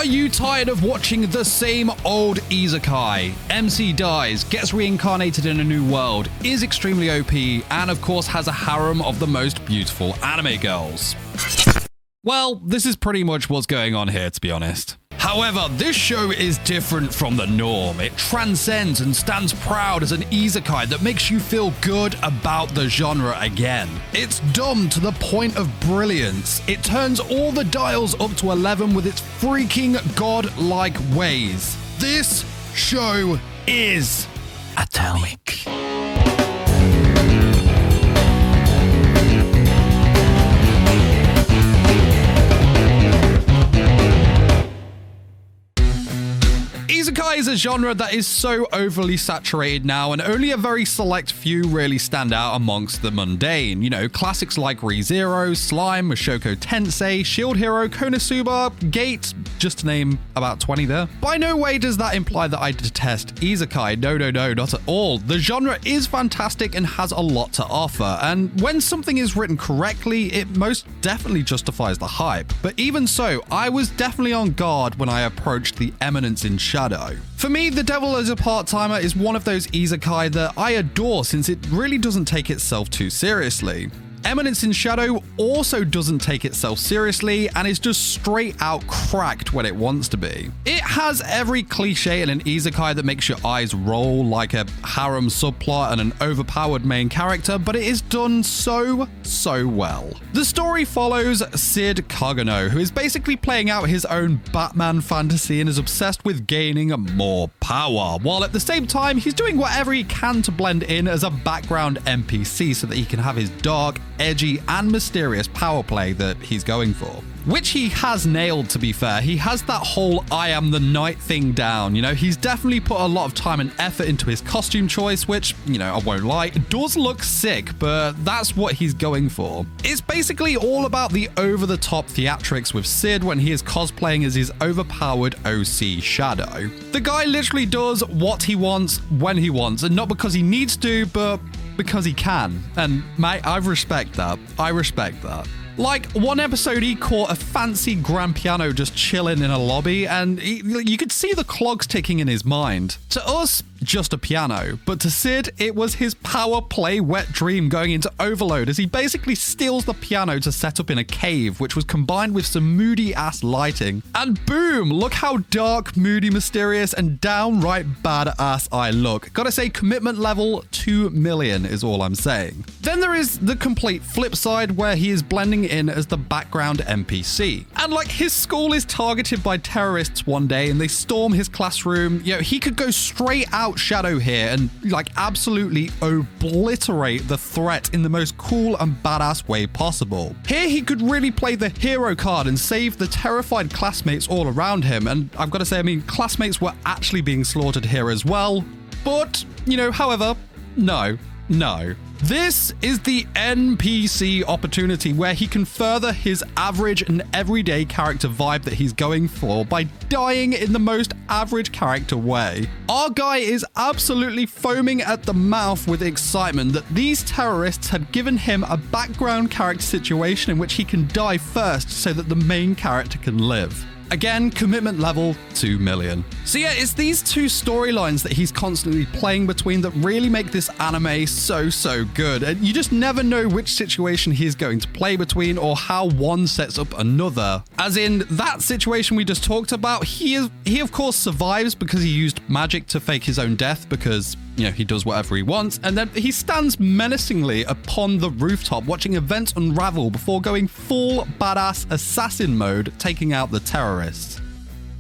Are you tired of watching the same old Isekai? MC dies, gets reincarnated in a new world, is extremely OP, and of course has a harem of the most beautiful anime girls. Well, this is pretty much what's going on here, to be honest. However, this show is different from the norm. It transcends and stands proud as an Isekai that makes you feel good about the genre again. It's dumb to the point of brilliance. It turns all the dials up to 11 with its freaking god-like ways. This show is atomic. Isekai is a genre that is so overly saturated now, and only a very select few really stand out amongst the mundane. You know, classics like Re:Zero, Slime, Mushoku Tensei, Shield Hero, Konosuba, Gate, just to name about 20 there. By no way does that imply that I detest Isekai. No, not at all. The genre is fantastic and has a lot to offer, and when something is written correctly, it most definitely justifies the hype. But even so, I was definitely on guard when I approached the Eminence in Shadow. For me, The Devil as a Part-Timer is one of those Isekai that I adore since it really doesn't take itself too seriously. Eminence in Shadow also doesn't take itself seriously and is just straight out cracked when it wants to be. It has every cliche in an Isekai that makes your eyes roll, like a harem subplot and an overpowered main character, but it is done so well. The story follows Sid Kagano, who is basically playing out his own Batman fantasy and is obsessed with gaining more power, while at the same time he's doing whatever he can to blend in as a background NPC so that he can have his dark, edgy and mysterious power play that he's going for. Which he has nailed, to be fair. He has that whole I am the night thing down, you know, he's definitely put a lot of time and effort into his costume choice, which, you know, I won't lie, it does look sick, but that's what he's going for. It's basically all about the over-the-top theatrics with Sid when he is cosplaying as his overpowered OC Shadow. The guy literally does what he wants when he wants, and not because he needs to, but because he can. And mate, I respect that. Like, one episode he caught a fancy grand piano just chilling in a lobby, and you could see the clogs ticking in his mind. To us, just a piano, but to Sid, it was his power play wet dream going into overload as he basically steals the piano to set up in a cave, which was combined with some moody ass lighting. And boom, look how dark, moody, mysterious, and downright badass I look. Gotta say, commitment level 2 million is all I'm saying. Then there is the complete flip side where he is blending in as the background NPC. And like, his school is targeted by terrorists one day and they storm his classroom. You know, he could go straight out Shadow here and like absolutely obliterate the threat in the most cool and badass way possible. Here he could really play the hero card and save the terrified classmates all around him. And I've got to say, I mean, classmates were actually being slaughtered here as well. But, you know, however, no. This is the NPC opportunity where he can further his average and everyday character vibe that he's going for by dying in the most average character way. Our guy is absolutely foaming at the mouth with excitement that these terrorists had given him a background character situation in which he can die first so that the main character can live. Again, commitment level 2 million. So yeah, it's these two storylines that he's constantly playing between that really make this anime so good. And you just never know which situation he's going to play between or how one sets up another. As in that situation we just talked about, he of course survives because he used magic to fake his own death because, you know, he does whatever he wants, and then he stands menacingly upon the rooftop watching events unravel before going full badass assassin mode, taking out the terrorists.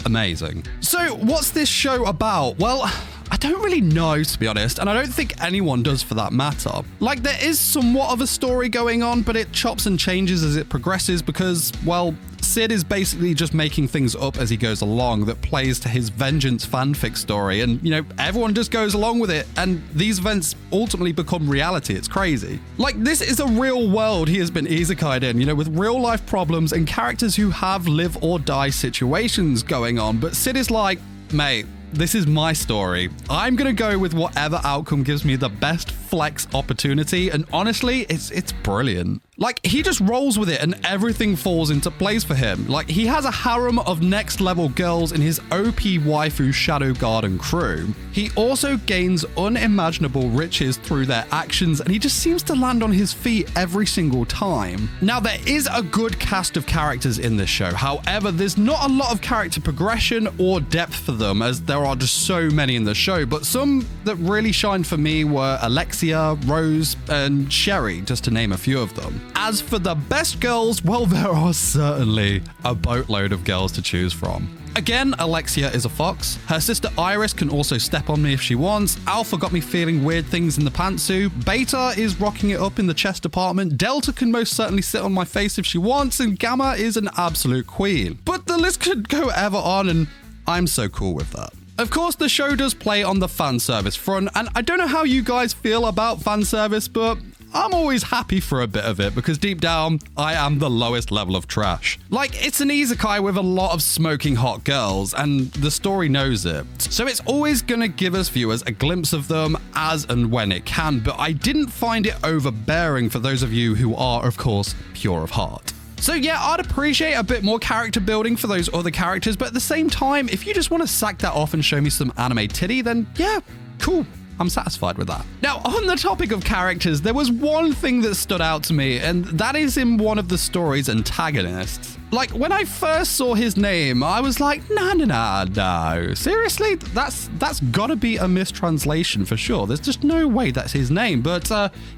Amazing. So what's this show about? Well, I don't really know, to be honest, and I don't think anyone does for that matter. Like, there is somewhat of a story going on, but it chops and changes as it progresses because, well, Sid is basically just making things up as he goes along that plays to his vengeance fanfic story, and, you know, everyone just goes along with it, and these events ultimately become reality. It's crazy. Like, this is a real world he has been isekai'd in, you know, with real life problems and characters who have live or die situations going on, but Sid is like, mate, this is my story. I'm gonna go with whatever outcome gives me the best flex opportunity, and honestly, it's brilliant. Like, he just rolls with it and everything falls into place for him. Like, he has a harem of next level girls in his OP waifu Shadow Garden crew. He also gains unimaginable riches through their actions, and he just seems to land on his feet every single time. Now, there is a good cast of characters in this show. However, there's not a lot of character progression or depth for them, as there are just so many in the show, but some that really shined for me were Alexia, Rose, and Sherry, just to name a few of them. As for the best girls, well, there are certainly a boatload of girls to choose from. Again, Alexia is a fox. Her sister Iris can also step on me if she wants. Alpha got me feeling weird things in the pantsuit. Beta is rocking it up in the chest department. Delta can most certainly sit on my face if she wants. And Gamma is an absolute queen. But the list could go ever on, and I'm so cool with that. Of course, the show does play on the fan service front, and I don't know how you guys feel about fan service, but I'm always happy for a bit of it because deep down, I am the lowest level of trash. Like, it's an isekai with a lot of smoking hot girls, and the story knows it. So it's always gonna give us viewers a glimpse of them as and when it can, but I didn't find it overbearing for those of you who are, of course, pure of heart. So yeah, I'd appreciate a bit more character building for those other characters, but at the same time, if you just want to sack that off and show me some anime titty, then yeah, cool. I'm satisfied with that. Now, on the topic of characters, there was one thing that stood out to me, and that is in one of the story's antagonists. Like, when I first saw his name, I was like, no. Seriously? That's gotta be a mistranslation for sure. There's just no way that's his name. But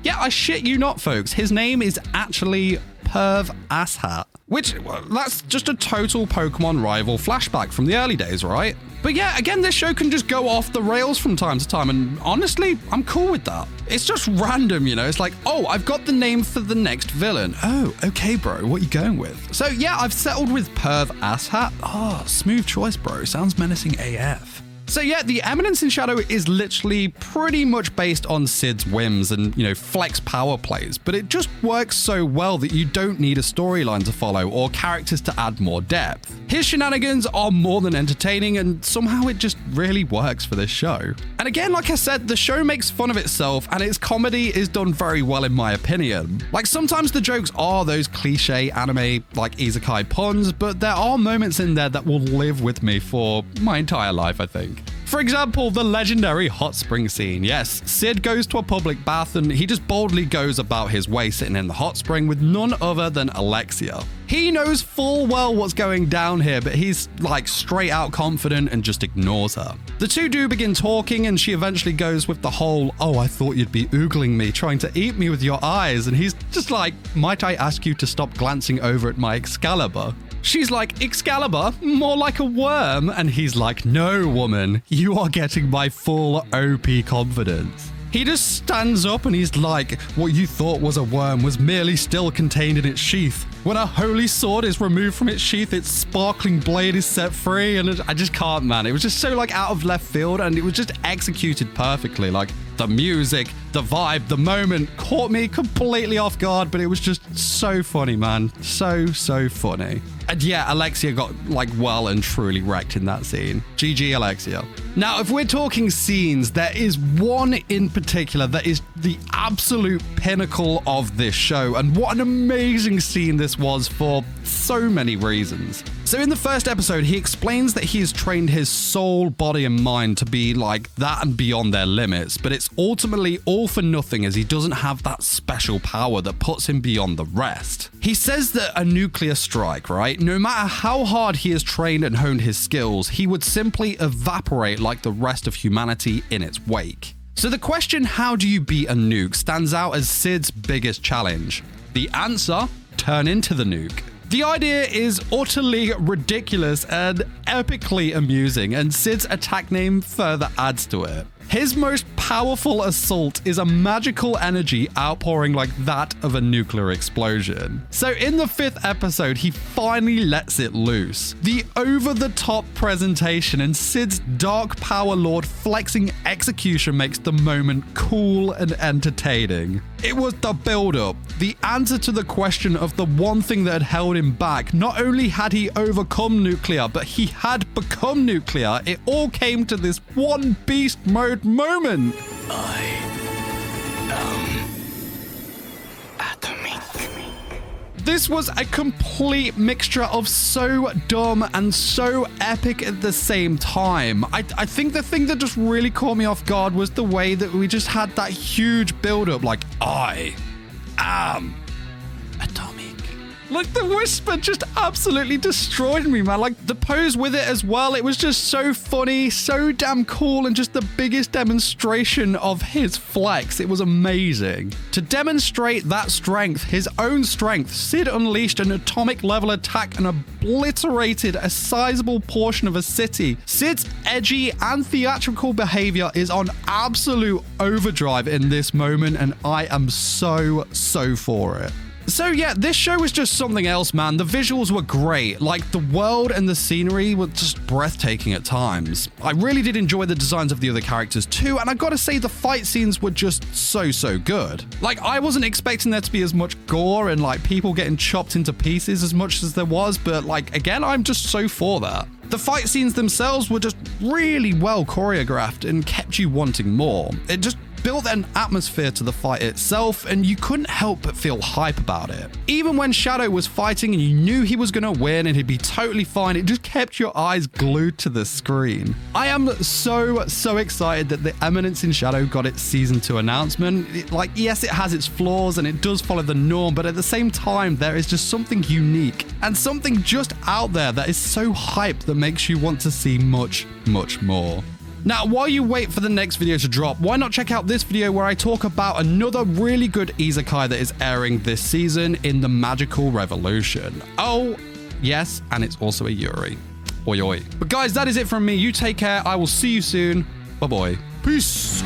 yeah, I shit you not, folks. His name is actually Perv Asshat, which, well, that's just a total Pokemon rival flashback from the early days, right? But yeah, again, this show can just go off the rails from time to time, and honestly, I'm cool with that. It's just random, you know? It's like, oh, I've got the name for the next villain. Oh, okay, bro, what are you going with? So yeah, I've settled with Perv Asshat. Oh, smooth choice, bro. Sounds menacing AF. So yeah, the Eminence in Shadow is literally pretty much based on Sid's whims and, you know, flex power plays, but it just works so well that you don't need a storyline to follow or characters to add more depth. His shenanigans are more than entertaining, and somehow it just really works for this show. And again, like I said, the show makes fun of itself, and its comedy is done very well in my opinion. Like, sometimes the jokes are those cliche anime, like isekai puns, but there are moments in there that will live with me for my entire life, I think. For example, the legendary hot spring scene. Yes, Sid goes to a public bath and he just boldly goes about his way sitting in the hot spring with none other than Alexia. He knows full well what's going down here, but he's like straight out confident and just ignores her. The two do begin talking, and she eventually goes with the whole, oh, I thought you'd be oogling me, trying to eat me with your eyes. And he's just like, might I ask you to stop glancing over at my Excalibur? She's like, Excalibur? More like a worm. And he's like, no, woman, you are getting my full OP confidence. He just stands up and he's like, what you thought was a worm was merely still contained in its sheath. When a holy sword is removed from its sheath, its sparkling blade is set free. And I just can't, man. It was just so like out of left field, and it was just executed perfectly. Like, the music, the vibe, the moment caught me completely off guard, but it was just so funny, man. So funny. And yeah, Alexia got like well and truly wrecked in that scene. GG, Alexia. Now, if we're talking scenes, there is one in particular that is the absolute pinnacle of this show, and what an amazing scene this was for so many reasons. So in the first episode, he explains that he has trained his soul, body, and mind to be like that and beyond their limits, but it's ultimately all for nothing as he doesn't have that special power that puts him beyond the rest. He says that a nuclear strike, right? No matter how hard he has trained and honed his skills, he would simply evaporate like the rest of humanity in its wake. So the question, how do you beat a nuke, stands out as Sid's biggest challenge. The answer, turn into the nuke. The idea is utterly ridiculous and epically amusing, and Sid's attack name further adds to it. His most powerful assault is a magical energy outpouring like that of a nuclear explosion. So in the 5th episode, he finally lets it loose. The over-the-top presentation and Sid's dark power lord flexing execution makes the moment cool and entertaining. It was the build-up, the answer to the question of the one thing that had held him back. Not only had he overcome nuclear, but he had become nuclear. It all came to this one beast mode moment. I This was a complete mixture of so dumb and so epic at the same time. I think the thing that just really caught me off guard was the way that we just had that huge build-up, like, I am atomic. Like, the whisper just absolutely destroyed me, man. Like, the pose with it as well, it was just so funny, so damn cool, and just the biggest demonstration of his flex. It was amazing. To demonstrate that strength, his own strength, Sid unleashed an atomic-level attack and obliterated a sizable portion of a city. Sid's edgy and theatrical behavior is on absolute overdrive in this moment, and I am so for it. So yeah, this show was just something else, man. The visuals were great. Like, the world and the scenery were just breathtaking at times. I really did enjoy the designs of the other characters too, and I gotta say the fight scenes were just so good. Like, I wasn't expecting there to be as much gore and like people getting chopped into pieces as much as there was, but like, again, I'm just so for that. The fight scenes themselves were just really well choreographed and kept you wanting more. It just built an atmosphere to the fight itself, and you couldn't help but feel hype about it. Even when Shadow was fighting and you knew he was going to win and he'd be totally fine, it just kept your eyes glued to the screen. I am so excited that the Eminence in Shadow got its Season 2 announcement. Like, yes, it has its flaws and it does follow the norm, but at the same time, there is just something unique and something just out there that is so hyped that makes you want to see much more. Now, while you wait for the next video to drop, why not check out this video where I talk about another really good Isekai that is airing this season in the Magical Revolution. Oh, yes, and it's also a Yuri. Oi. But guys, that is it from me. You take care. I will see you soon. Bye-bye. Peace.